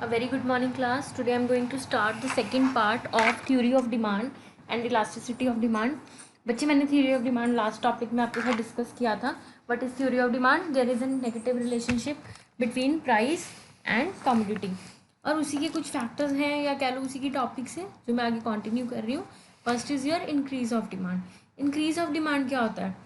A very good morning class. Today I am going to start the second part of theory of demand and elasticity of demand. बच्चे मैंने theory of demand last topic में आपके साथ discuss किया था. What is theory of demand? There is a negative relationship between price and commodity. और उसी के कुछ फैक्टर्स हैं या कह लो उसी की टॉपिक्स हैं जो मैं आगे कंटिन्यू कर रही हूँ. First is your increase of demand. Increase of demand क्या होता है?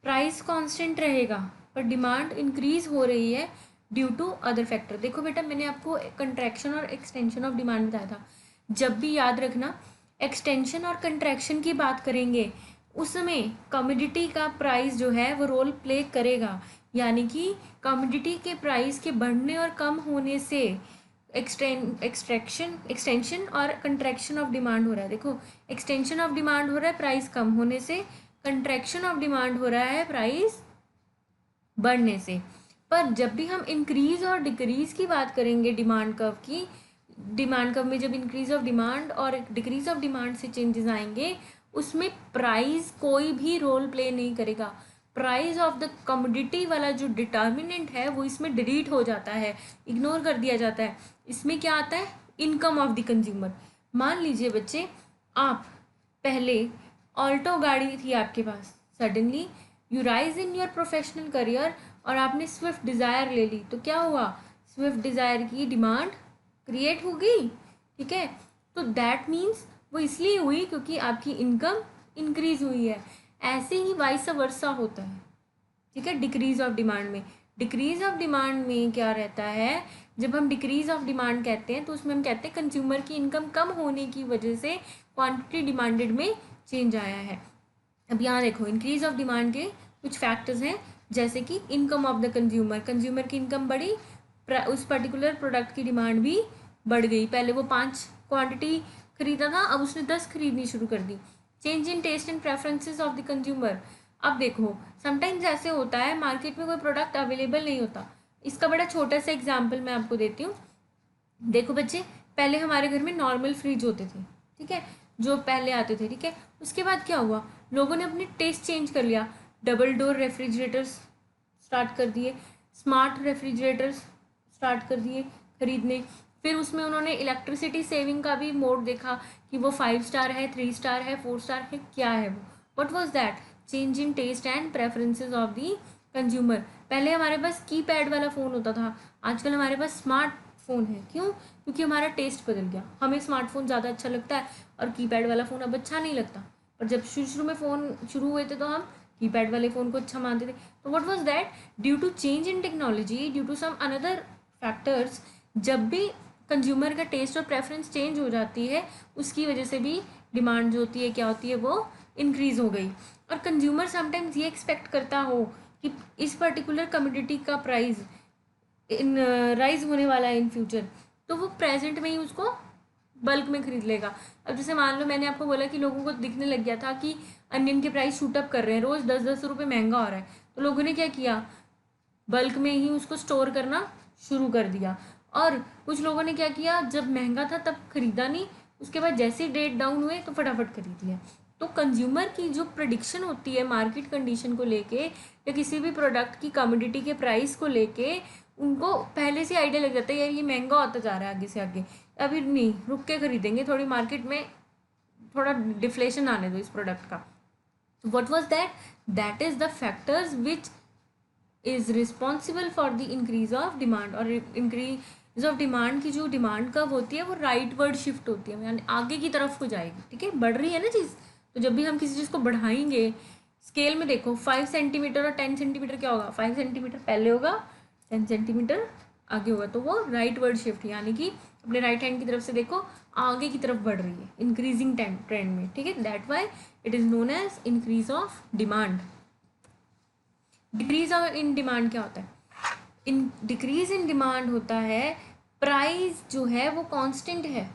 प्राइस कांस्टेंट रहेगा पर डिमांड इंक्रीज हो रही है ड्यू टू अदर फैक्टर. देखो बेटा, मैंने आपको कंट्रैक्शन और एक्सटेंशन ऑफ डिमांड बताया था. जब भी याद रखना, एक्सटेंशन और कंट्रैक्शन की बात करेंगे उसमें कमोडिटी का प्राइस जो है वो रोल प्ले करेगा. यानी कि कमोडिटी के प्राइस के बढ़ने और कम होने से एक्सटेंशन और कंट्रैक्शन ऑफ डिमांड हो रहा है. देखो, एक्सटेंशन ऑफ डिमांड हो रहा है प्राइस कम होने से, कंट्रैक्शन ऑफ डिमांड हो रहा है प्राइस बढ़ने से. पर जब भी हम इंक्रीज और डिक्रीज की बात करेंगे डिमांड कर्व की, डिमांड कर्व में जब इंक्रीज ऑफ डिमांड और डिक्रीज ऑफ डिमांड से चेंजेस आएंगे उसमें प्राइस कोई भी रोल प्ले नहीं करेगा. प्राइस ऑफ द कमोडिटी वाला जो डिटर्मिनेंट है वो इसमें डिलीट हो जाता है, इग्नोर कर दिया जाता है. इसमें क्या आता है? Income of the consumer. मान लीजिए बच्चे, आप पहले ऑल्टो गाड़ी थी आपके पास, suddenly you rise in your professional career और आपने स्विफ्ट डिज़ायर ले ली. तो क्या हुआ? स्विफ्ट डिज़ायर की डिमांड क्रिएट हो गई. ठीक है, तो दैट मीन्स वो इसलिए हुई क्योंकि आपकी इनकम इंक्रीज हुई है. ऐसे ही वाइस वर्सा होता है. ठीक है, डिक्रीज ऑफ डिमांड में, डिक्रीज ऑफ डिमांड में क्या रहता है? जब हम डिक्रीज ऑफ डिमांड कहते हैं तो उसमें हम कहते हैं कंज्यूमर की इनकम कम होने की वजह से क्वांटिटी डिमांडेड में चेंज आया है. अब यहाँ देखो, इंक्रीज ऑफ डिमांड के कुछ फैक्टर्स हैं जैसे कि income of the consumer. Consumer की इनकम बढ़ी, उस पर्टिकुलर प्रोडक्ट की डिमांड भी बढ़ गई. पहले वो 5 क्वांटिटी खरीदा था, अब उसने 10 खरीदनी शुरू कर दी. Change in taste and preferences of the consumer. अब देखो, समटाइम्स ऐसे होता है मार्केट में कोई प्रोडक्ट अवेलेबल नहीं होता. इसका बड़ा छोटा सा एग्जाम्पल मैं आपको देती हूँ. देखो बच्चे, पहले हमारे घर में नॉर्मल फ्रिज होते थे, ठीक है, जो पहले आते थे. ठीक है, उसके बाद क्या हुआ? लोगों ने अपने टेस्ट चेंज कर लिया. डबल डोर रेफ्रिजरेटर्स स्टार्ट कर दिए, स्मार्ट रेफ्रिजरेटर्स स्टार्ट कर दिए खरीदने. फिर उसमें उन्होंने इलेक्ट्रिसिटी सेविंग का भी मोड देखा कि वो 5 स्टार है, 3 स्टार है, 4 स्टार है, क्या है वो. What was that? Change in taste and preferences of the consumer. पहले हमारे पास कीपैड वाला फ़ोन होता था, आजकल हमारे पास स्मार्ट फ़ोन है. क्यों? क्योंकि हमारा टेस्ट बदल गया. हमें स्मार्टफोन ज़्यादा अच्छा लगता है और कीपैड वाला फ़ोन अब अच्छा नहीं लगता. पर जब शुरू में फ़ोन शुरू हुए थे तो हम कीपैड वाले फ़ोन को अच्छा मानते थे. तो what was that? Due to change in technology, due to some another factors, जब भी कंज्यूमर का टेस्ट और प्रेफरेंस चेंज हो जाती है उसकी वजह से भी डिमांड जो होती है क्या होती है? वो इंक्रीज़ हो गई. और कंज्यूमर समटाइम्स ये एक्सपेक्ट करता हो कि इस पर्टिकुलर कमोडिटी का प्राइस इन राइज होने वाला है इन फ्यूचर, तो वो प्रेजेंट में ही उसको बल्क में खरीद लेगा. अब जैसे मान लो मैंने आपको बोला कि लोगों को दिखने लग गया था कि अनियन के प्राइस शूट अप कर रहे हैं, रोज़ 10-10 रुपये महंगा हो रहा है, तो लोगों ने क्या किया? बल्क में ही उसको स्टोर करना शुरू कर दिया. और कुछ लोगों ने क्या किया? जब महंगा था तब खरीदा नहीं, उसके बाद जैसे ही रेट डाउन हुए तो फटाफट खरीद लिया. तो कंज्यूमर की जो प्रेडिक्शन होती है मार्केट कंडीशन को लेके या किसी भी प्रोडक्ट की कमोडिटी के प्राइस को लेके, उनको पहले से आइडिया लग जाता है यार ये महंगा होता जा रहा है आगे से आगे, अभी नहीं, रुक के खरीदेंगे, थोड़ी मार्केट में थोड़ा डिफ्लेशन आने दो इस प्रोडक्ट का. तो what was that? That is the factors which is responsible for the increase of demand. और इंक्रीज ऑफ डिमांड की जो डिमांड कब होती है वो राइट वर्ड शिफ्ट होती है, यानी आगे की तरफ को जाएगी. ठीक है, बढ़ रही है ना चीज़, तो जब भी हम किसी चीज़ को बढ़ाएंगे स्केल में, देखो 5 सेंटीमीटर और 10 सेंटीमीटर क्या होगा? 5 सेंटीमीटर पहले होगा, 10 सेंटीमीटर आगे होगा, तो वो राइट वर्ड शिफ्ट, यानी कि अपने राइट हैंड की तरफ से देखो आगे की तरफ बढ़ रही है इंक्रीजिंग ट्रेंड में. ठीक है, that why it is known as increase of demand. Decrease in demand क्या होता है? इन डिक्रीज इन डिमांड होता है प्राइस जो है वो कांस्टेंट है,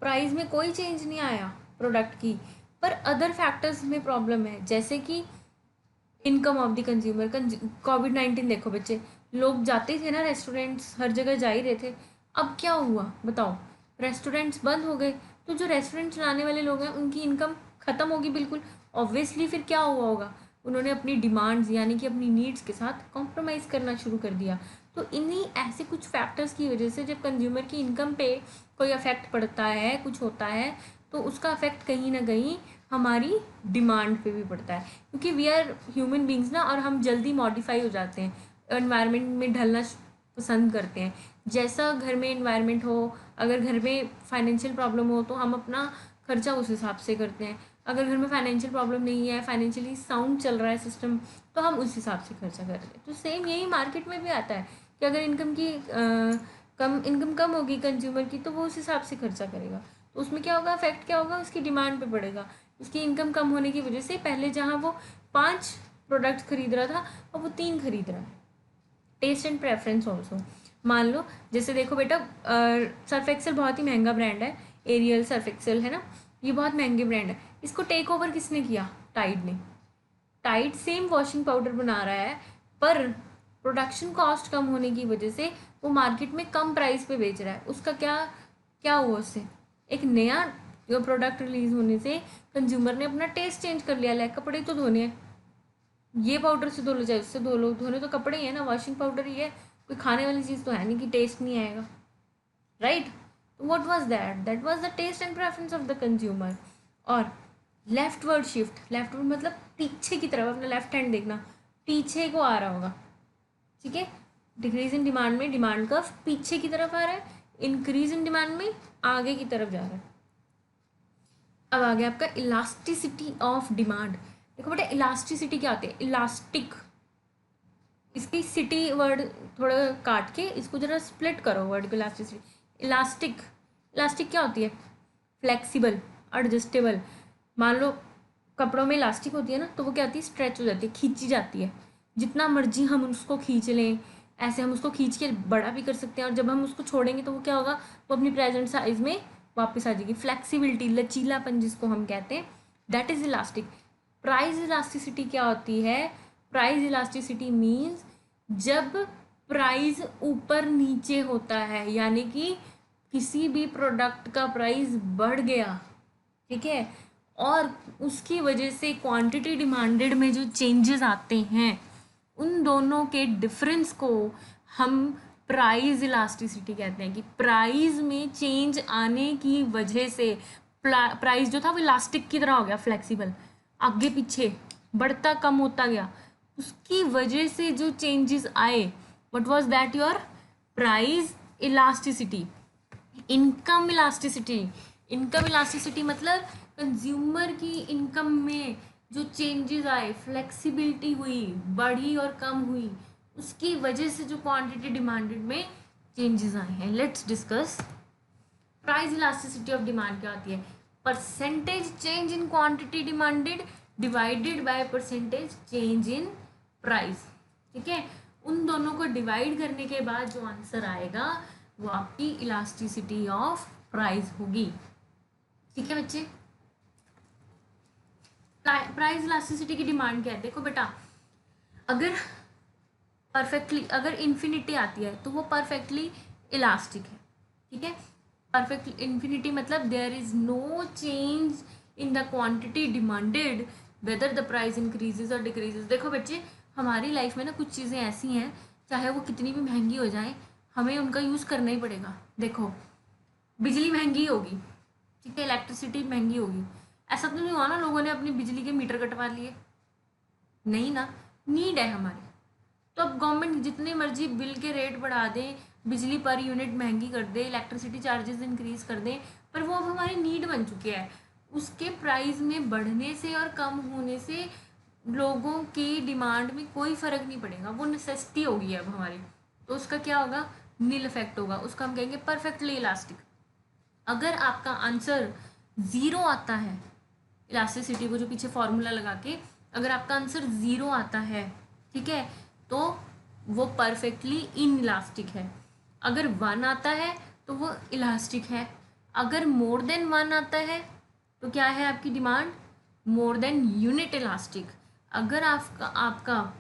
प्राइस में कोई चेंज नहीं आया प्रोडक्ट की, पर अदर फैक्टर्स में प्रॉब्लम है जैसे कि इनकम ऑफ द कंज्यूमर. कोविड-19 देखो बच्चे, लोग जाते थे ना रेस्टोरेंट्स, हर जगह जा ही रहे थे. अब क्या हुआ बताओ? रेस्टोरेंट्स बंद हो गए, तो जो रेस्टोरेंट चलाने वाले लोग हैं उनकी इनकम ख़त्म होगी बिल्कुल. ऑब्वियसली फिर क्या हुआ होगा? उन्होंने अपनी डिमांड्स यानी कि अपनी नीड्स के साथ कॉम्प्रोमाइज़ करना शुरू कर दिया. तो इन्हीं ऐसे कुछ फैक्टर्स की वजह से जब कंज्यूमर की इनकम पे कोई अफेक्ट पड़ता है, कुछ होता है, तो उसका अफेक्ट कहीं ना कहीं हमारी डिमांड पे भी पड़ता है, क्योंकि वी आर ह्यूमन बींग्स ना, और हम जल्दी मॉडिफाई हो जाते हैं, एनवायरनमेंट में ढलना पसंद करते हैं। जैसा घर में एनवायरनमेंट हो, अगर घर में फाइनेंशियल प्रॉब्लम हो तो हम अपना खर्चा उस हिसाब से करते हैं, अगर घर में फाइनेंशियल प्रॉब्लम नहीं है, फाइनेंशियली साउंड चल रहा है सिस्टम, तो हम उस हिसाब से खर्चा करते हैं। तो सेम यही मार्केट में भी आता है कि अगर इनकम कम होगी कंज्यूमर की, तो वो उस हिसाब से खर्चा करेगा, तो उसमें क्या होगा, इफेक्ट क्या होगा, उसकी डिमांड पे पड़ेगा। उसकी इनकम कम होने की वजह से पहले जहाँ वो 5 प्रोडक्ट खरीद रहा था, अब वो 3 खरीद रहा है। टेस्ट एंड प्रेफरेंस ऑल्सो, मान लो जैसे देखो बेटा, सर्फ एक्सेल बहुत ही महंगा ब्रांड है, एरियल सर्फ एक्सेल है ना, ये बहुत महंगे ब्रांड है। इसको टेक ओवर किसने किया, टाइड ने। टाइड सेम वॉशिंग पाउडर बना रहा है, पर प्रोडक्शन कॉस्ट कम होने की वजह से वो मार्केट में कम प्राइस पे बेच रहा है। उसका क्या क्या हुआ, उससे एक नया प्रोडक्ट रिलीज होने से कंज्यूमर ने अपना टेस्ट चेंज कर लिया, लाइक कपड़े तो धोने हैं, ये पाउडर से धो लो चाहे उससे धो लो, धोने तो कपड़े ही है ना, वॉशिंग पाउडर ही है, कोई खाने वाली चीज़ तो है नहीं कि टेस्ट नहीं आएगा, right. What was that was the taste and preference of the consumer. और लेफ्टवर्ड शिफ्ट, लेफ्टवर्ड मतलब पीछे की तरफ, अपना लेफ्ट हैंड देखना, पीछे को आ रहा होगा, ठीक है। डिक्रीज इन डिमांड में डिमांड कर्व पीछे की तरफ आ रहा है, इंक्रीज इन डिमांड में आगे की तरफ जा रहा है। अब आ गया आपका इलास्टिसिटी ऑफ डिमांड। देखो बेटा, इलास्टिसिटी क्या होती है, इलास्टिक, इसकी सिटी वर्ड थोड़ा काट के इसको जरा स्प्लिट करो वर्ड को, इलास्टिसिटी। इलास्टिक, इलास्टिक क्या होती है, फ्लेक्सिबल, एडजस्टेबल। मान लो कपड़ों में इलास्टिक होती है ना, तो वो क्या होती है, स्ट्रेच हो जाती है, खींची जाती है, जितना मर्जी हम उसको खींच लें, ऐसे हम उसको खींच के बड़ा भी कर सकते हैं, और जब हम उसको छोड़ेंगे तो वो क्या होगा, वो अपनी प्रेजेंट साइज में वापस आ जाएगी। फ्लेक्सिबिलिटी, लचीलापन जिसको हम कहते हैं, that is elastic. Price elasticity क्या होती है, प्राइस इलास्टिसिटी मीन्स जब प्राइस ऊपर नीचे होता है, यानी कि किसी भी प्रोडक्ट का प्राइस बढ़ गया, ठीक है, और उसकी वजह से क्वांटिटी डिमांडेड में जो चेंजेस आते हैं, उन दोनों के डिफरेंस को हम प्राइस इलास्टिसिटी कहते हैं। कि प्राइस में चेंज आने की वजह से प्राइस जो था वो इलास्टिक की तरह हो गया, फ्लेक्सिबल, आगे पीछे बढ़ता कम होता गया, उसकी वजह से जो चेंजेस आए, what was that, your price elasticity. Income elasticity, income elasticity मतलब कंज्यूमर की इनकम में जो चेंजेस आए, फ्लेक्सिबिलिटी हुई, बढ़ी और कम हुई, उसकी वजह से जो क्वांटिटी डिमांडेड में चेंजेस आए हैं। Let's discuss price elasticity of demand क्या होती है, percentage change in quantity demanded divided by percentage change in price, ठीक है। उन दोनों को डिवाइड करने के बाद जो आंसर आएगा वो आपकी इलास्टिसिटी ऑफ प्राइस होगी, ठीक है बच्चे। प्राइस इलास्टिसिटी की डिमांड क्या है, देखो बेटा, अगर परफेक्टली, अगर इन्फिनिटी आती है तो वो परफेक्टली इलास्टिक है, ठीक है। परफेक्ट इन्फिनिटी मतलब there is no change in the quantity demanded whether the price increases और डिक्रीजेज। देखो बच्चे, हमारी लाइफ में ना कुछ चीज़ें ऐसी हैं, चाहे वो कितनी भी महंगी हो जाए, हमें उनका यूज़ करना ही पड़ेगा। देखो, बिजली महंगी होगी, ठीक है, इलेक्ट्रिसिटी महंगी होगी, ऐसा तो नहीं हुआ ना लोगों ने अपनी बिजली के मीटर कटवा लिए, नहीं ना, नीड है हमारी। तो अब गवर्नमेंट जितने मर्जी बिल के रेट बढ़ा दें, बिजली पर यूनिट महंगी कर दे, इलेक्ट्रिसिटी चार्जेस इंक्रीज कर दें, पर वो अब हमारी नीड बन चुकी है। उसके प्राइस में बढ़ने से और कम होने से लोगों की डिमांड में कोई फ़र्क नहीं पड़ेगा, वो नेसेसिटी होगी अब हमारी, तो उसका क्या होगा, नील इफेक्ट होगा, उसका हम कहेंगे परफेक्टली इलास्टिक। अगर आपका आंसर 0 आता है, इलास्टिसिटी को जो पीछे फॉर्मूला लगा के अगर आपका आंसर 0 आता है, ठीक है, तो वो परफेक्टली इन इलास्टिक है। अगर 1 आता है तो वो इलास्टिक है। अगर मोर देन 1 आता है तो क्या है आपकी demand, more than unit elastic. अगर आपका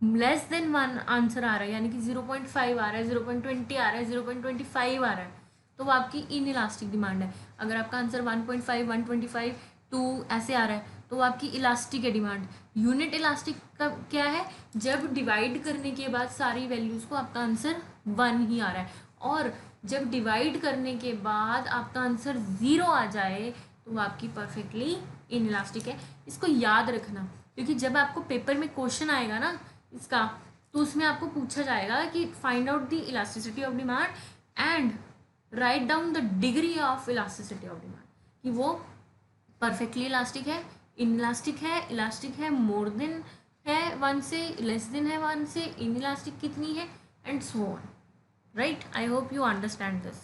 लेस देन 1 आंसर आ रहा है, यानी कि 0.5 आ रहा है, 0.20 आ रहा है, 0.25 आ रहा है, तो वो आपकी इन इलास्टिक डिमांड है। अगर आपका आंसर 1.5, 125, 2 ऐसे आ रहा है, तो वो आपकी इलास्टिक है डिमांड। यूनिट इलास्टिक का क्या है, जब डिवाइड करने के बाद सारी वैल्यूज़ को आपका आंसर 1 ही आ रहा है, और जब डिवाइड करने के बाद आपका आंसर 0 आ जाए तो वो आपकी परफेक्टली इन इलास्टिक है। इसको याद रखना, क्योंकि जब आपको पेपर में क्वेश्चन आएगा ना इसका, तो उसमें आपको पूछा जाएगा कि find out the elasticity of demand and write down the degree of elasticity of demand, कि वो परफेक्टली इलास्टिक है, इलास्टिक है, मोर देन है 1 से, लेस देन है 1 से, इन इलास्टिक कितनी है, and so on. Right, I hope you understand this.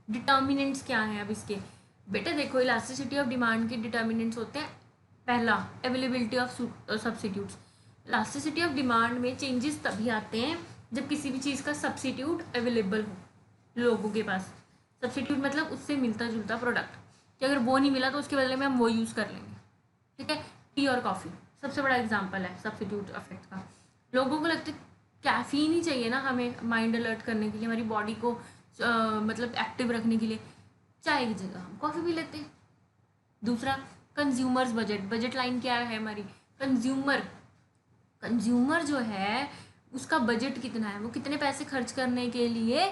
Determinants क्या हैं अब इसके, बेटा देखो इलास्टिसिटी ऑफ डिमांड के डिटर्मिनेंट्स होते हैं, पहला availability of substitutes. Elasticity of demand में चेंजेस तभी आते हैं जब किसी भी चीज़ का सब्सिट्यूट अवेलेबल हो लोगों के पास। सब्सिट्यूट मतलब उससे मिलता जुलता प्रोडक्ट, कि अगर वो नहीं मिला तो उसके बदले में हम वो यूज़ कर लेंगे। ठीक है, टी और कॉफ़ी सबसे बड़ा एग्जांपल है सब्सिट्यूट इफेक्ट का। लोगों को लगता है कैफीन ही चाहिए ना हमें माइंड अलर्ट करने के लिए, हमारी बॉडी को मतलब एक्टिव रखने के लिए, चाय की जगह हम कॉफ़ी पी लेते हैं। दूसरा कंज्यूमर्स बजट लाइन क्या है हमारी, कंज्यूमर जो है उसका बजट कितना है, वो कितने पैसे खर्च करने के लिए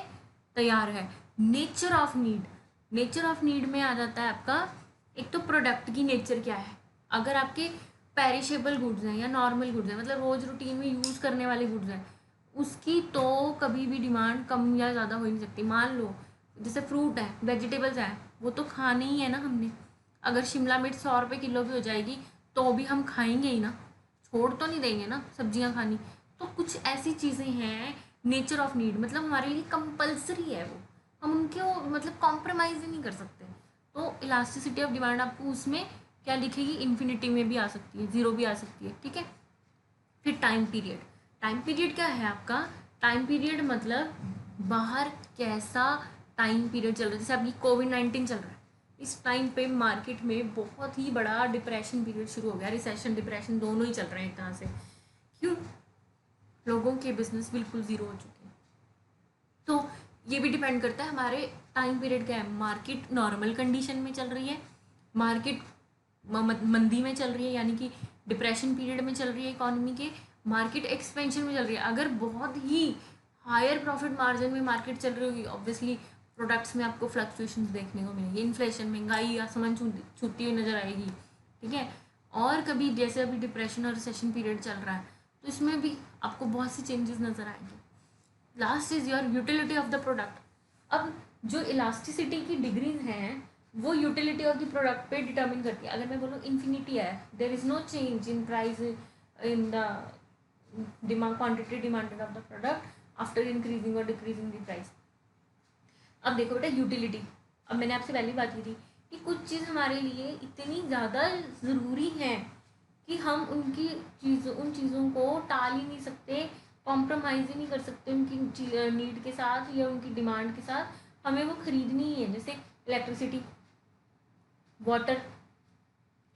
तैयार है। नेचर ऑफ नीड में आ जाता है आपका, एक तो प्रोडक्ट की नेचर क्या है, अगर आपके पेरिशेबल गुड्स हैं या नॉर्मल गुड्स हैं, मतलब रोज़ रूटीन में यूज़ करने वाले गुड्स हैं, उसकी तो कभी भी डिमांड कम या ज़्यादा हो ही नहीं सकती। मान लो जैसे फ्रूट है, वेजिटेबल्स हैं, वो तो खाने ही है ना हमने। अगर शिमला मिर्च 100 रुपये किलो भी हो जाएगी तो भी हम खाएंगे ही ना, छोड़ तो नहीं देंगे ना सब्जियां खानी। तो कुछ ऐसी चीज़ें हैं नेचर ऑफ नीड, मतलब हमारे लिए कंपलसरी है वो, हम उनके मतलब कॉम्प्रोमाइज़ ही नहीं कर सकते। तो इलास्टिसिटी ऑफ डिमांड आपको उसमें क्या लिखेगी, इन्फिनिटी में भी आ सकती है, 0 भी आ सकती है। ठीक है, फिर टाइम पीरियड क्या है आपका, टाइम पीरियड मतलब बाहर कैसा टाइम पीरियड चल रहा है। जैसे अभी कोविड-19 चल रहा है, इस टाइम पे मार्केट में बहुत ही बड़ा डिप्रेशन पीरियड शुरू हो गया, रिसेशन डिप्रेशन दोनों ही चल रहे हैं एक तरह से। क्यों, लोगों के बिजनेस बिल्कुल ज़ीरो हो चुके हैं। तो ये भी डिपेंड करता है हमारे टाइम पीरियड क्या है, मार्केट नॉर्मल कंडीशन में चल रही है, मार्केट मंदी में चल रही है, यानी कि डिप्रेशन पीरियड में चल रही है इकोनॉमी के, मार्केट एक्सपेंशन में चल रही है। अगर बहुत ही हायर प्रॉफिट मार्जिन में मार्केट चल रही होगी, ऑब्वियसली प्रोडक्ट्स में आपको फ्लक्चुएशंस देखने को मिलेंगी, इन्फ्लेशन महंगाई आसमान छूती हुई नजर आएगी। ठीक है, और कभी जैसे अभी डिप्रेशन और रिसेशन पीरियड चल रहा है तो इसमें भी आपको बहुत सी चेंजेस नजर आएंगे। Last is your utility of the product. अब जो इलास्टिसिटी की डिग्रीज हैं वो यूटिलिटी ऑफ द प्रोडक्ट पे डिटर्मिन करती है। अगर मैं बोलूँ इन्फिनिटी है, there is no change in price in the demand quantity demanded of the product after increasing और डिक्रीजिंग द प्राइस। अब देखो बेटा यूटिलिटी, अब मैंने आपसे पहले बात की थी कि कुछ चीज़ हमारे लिए इतनी ज़्यादा ज़रूरी है कि हम उन चीज़ों को टाल ही नहीं सकते, कॉम्प्रोमाइज़ ही नहीं कर सकते उनकी नीड के साथ या उनकी डिमांड के साथ, हमें वो खरीदनी ही है। जैसे इलेक्ट्रिसिटी, वाटर,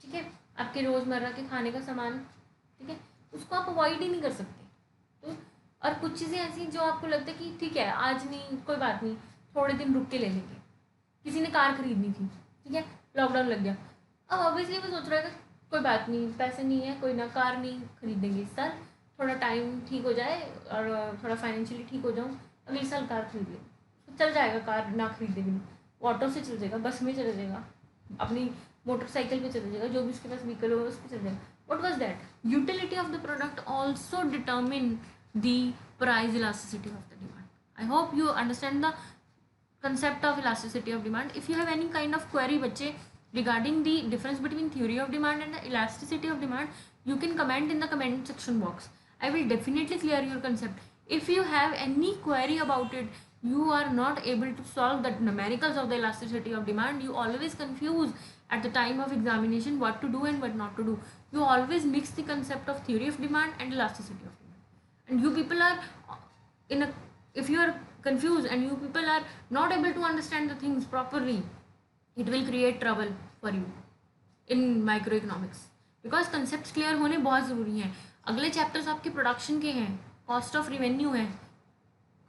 ठीक है, आपके रोज़मर्रा के खाने का सामान, ठीक है, उसको आप अवॉइड ही नहीं कर सकते। तो और कुछ चीज़ें ऐसी जो आपको लगता है कि ठीक है आज नहीं, कोई बात नहीं, थोड़े दिन रुक के ले लेंगे। किसी ने कार खरीदनी थी, ठीक है, लॉकडाउन लग गया, अब ऑब्वियसली वो सोच रहा है कोई बात नहीं, पैसे नहीं है, कोई ना, कार नहीं खरीदेंगे इस साल, थोड़ा टाइम ठीक हो जाए और थोड़ा फाइनेंशियली ठीक हो जाऊँ, अगले साल कार खरीद लेंगे। तो चल जाएगा, कार ना खरीदे भी नहीं, वो ऑटो से चल जाएगा, बस में चले जाएगा, अपनी मोटरसाइकिल पे चले जाएगा, जो भी उसके पास व्हीकल होगा उस पर चले जाएगा। What was that, utility of the product also determine the price elasticity of the demand. I hope you understand the concept of elasticity of demand. If you have any kind of query बच्चे regarding the difference between theory of demand and the elasticity of demand, you can comment in the comment section box. I will definitely clear your concept. If you have any query about it, you are not able to solve the numericals of the elasticity of demand, you always confuse at the time of examination what to do and what not to do. You always mix the concept of theory of demand and elasticity of demand, and you people are in a, if you are confused and you people are not able to understand the things properly, it will create trouble for you in microeconomics, because concepts clear होने बहुत ज़रूरी हैं। अगले chapters आपके production के हैं, cost of revenue है,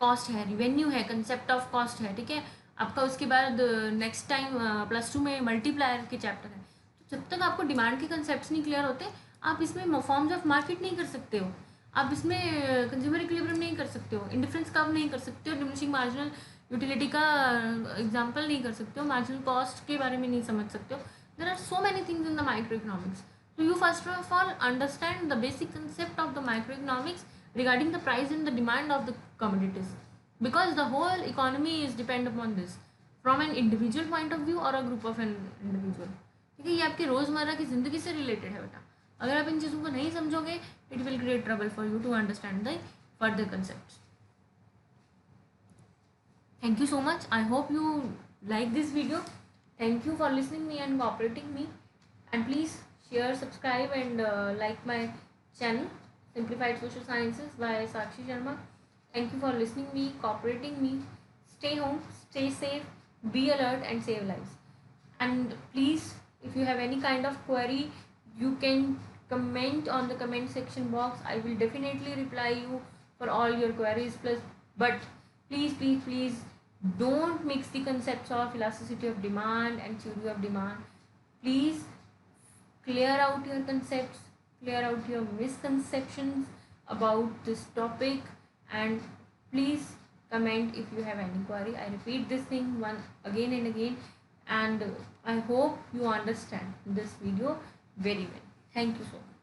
cost है, रिवेन्यू है, कंसेप्ट ऑफ कॉस्ट है, ठीक है, आपका उसके बाद नेक्स्ट टाइम +2 में मल्टीप्लायर के चैप्टर है। तो जब तक आपको डिमांड के कंसेप्ट नहीं क्लियर होते, आप इसमें फॉर्म्स ऑफ मार्केट नहीं कर सकते हो, आप इसमें कंज्यूमर इक्विलिब्रियम नहीं कर सकते हो, इंडिफरेंस कर्व नहीं कर सकते हो, डिमिनिशिंग मार्जिनल यूटिलिटी का एग्जांपल नहीं कर सकते हो, मार्जिनल कॉस्ट के बारे में नहीं समझ सकते हो. There are so many things in the micro economics. So you first of all understand the basic concept of the microeconomics regarding the price and the demand of the commodities, because the whole economy is depend upon this from an individual point of view or a group of an individual. ठीक है, ये आपकी रोज़मर्रा की ज़िंदगी से related है बेटा. अगर आप इन चीज़ों को नहीं समझोगे, it will create trouble for you to understand the further concept. Thank you so much. I hope you like this video. Thank you for listening me and cooperating me. And please share, subscribe, and like my channel, Simplified Social Sciences by Sakshi Sharma. Thank you for listening me, cooperating me. Stay home, stay safe, be alert, and save lives. And please, if you have any kind of query, you can comment on the comment section box. I will definitely reply you for all your queries. Plus, but please don't mix the concepts of elasticity of demand and theory of demand. Please clear out your concepts, clear out your misconceptions about this topic, and please comment if you have any query. I repeat this thing one again and again, and I hope you understand this video very well. Thank you so much.